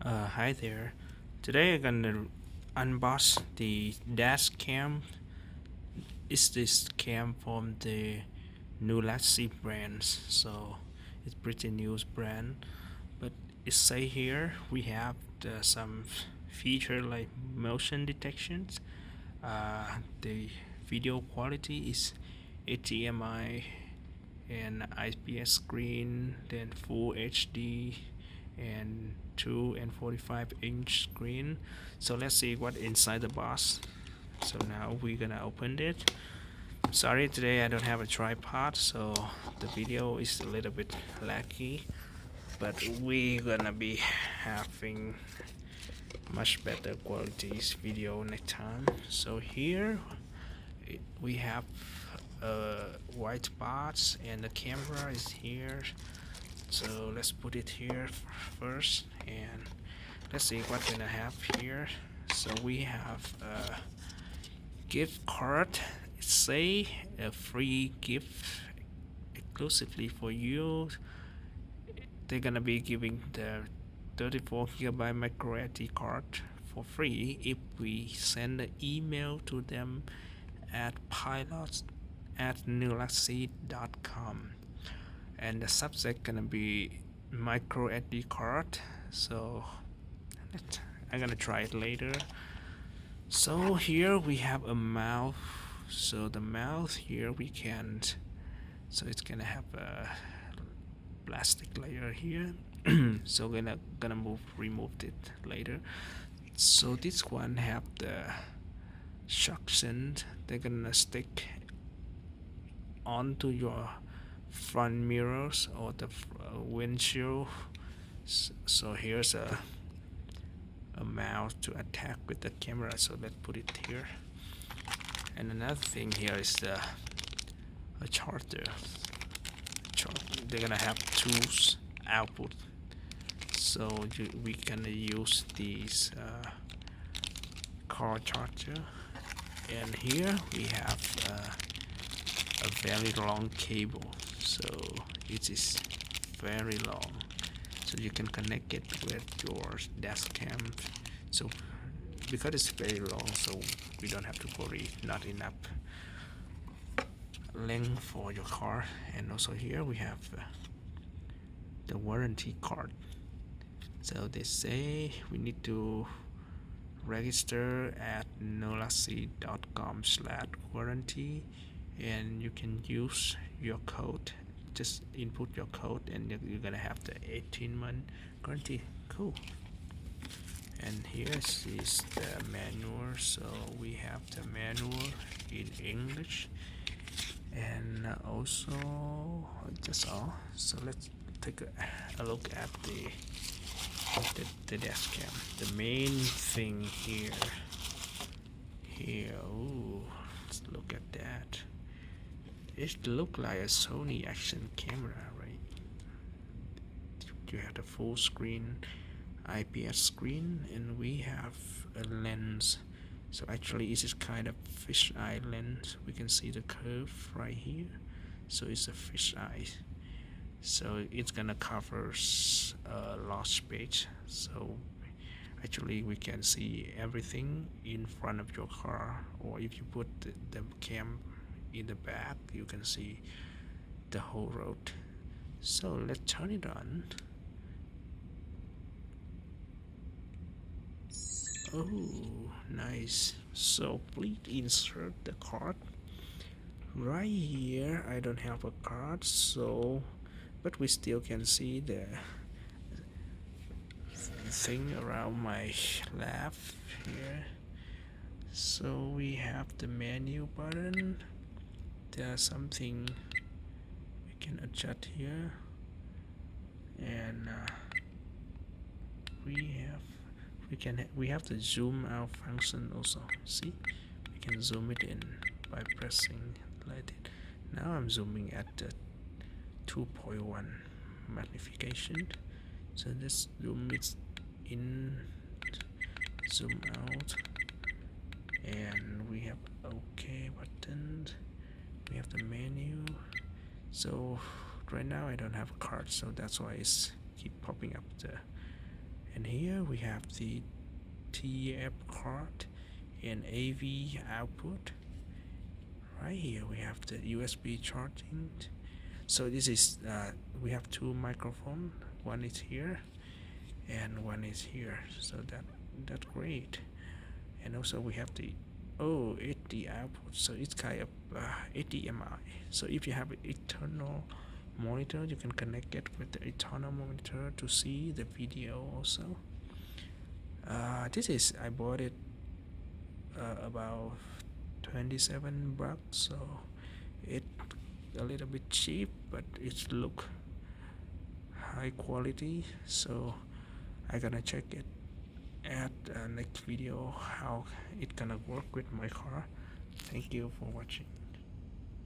Hi there. Today I'm gonna unbox the Dash Cam. It's this cam from the Nulaxy brands, so it's pretty new brand. But it say here we have some feature like motion detections. The video quality is HDMI and IPS screen, then Full HD and 2 and 45-inch screen. So let's see what inside the box. So now we're gonna open it. Sorry, today I don't have a tripod, so the video is a little bit laggy, but we're gonna be having much better quality video next time. So here we have white box and the camera is here, so let's put it here first and let's see what we're gonna have here. So we have a gift card. It say a free gift exclusively for you. They're gonna be giving the 34 GB micro SD card for free if we send an email to them at pilot@nulaxy.com, and the subject gonna be micro SD card. So I'm gonna try it later. So here we have a mouth. So the mouth here we can't. So it's gonna have a plastic layer here. So gonna remove it later. So this one have the suction. They're gonna stick onto your front mirrors or the windshield. So here's a mouse to attack with the camera, so let's put it here. And another thing here is a charger. They're gonna have two output, so we can use these car charger. And here we have a very long cable, so it is very long, so you can connect it with your dash cam. So because it's very long, so we don't have to worry not enough length for your car. And also here we have the warranty card. So they say we need to register at nulaxy.com/warranty, and you can use your code. Just input your code and you're gonna have the 18-month guarantee. Cool. And here is the manual. So we have the manual in English, and also that's all. So let's take a look at the dash cam. The main thing here. Ooh, let's look at that. It looks like a Sony action camera, right? You have the full screen IPS screen, and we have a lens. So actually it is kind of fisheye lens. We can see the curve right here, so it's a fisheye. So it's gonna cover a large space, so actually we can see everything in front of your car, or if you put the cam in the back, you can see the whole road. So let's turn it on. Oh, nice. So please insert the card right here. I don't have a card, so but we still can see the thing around my lap here. So we have the menu button. There's something we can adjust here, and we have the zoom out function also. See, we can zoom it in by pressing like it. Now I'm zooming at the 2.1 magnification. So this zoom it in, zoom out, and we have OK button. We have the menu. So right now I don't have a card, so that's why it's keep popping up the And here we have the TF card and AV output. Right here we have the USB charging. So this is we have two microphones. One is here and one is here. So that's great. And also we have the HD output. So it's kind of HDMI. So if you have an external monitor, you can connect it with the external monitor to see the video also. This is I bought it about 27 bucks, so it a little bit cheap, but it look high quality. So I gonna check it at next video how it gonna work with my car. Thank you for watching.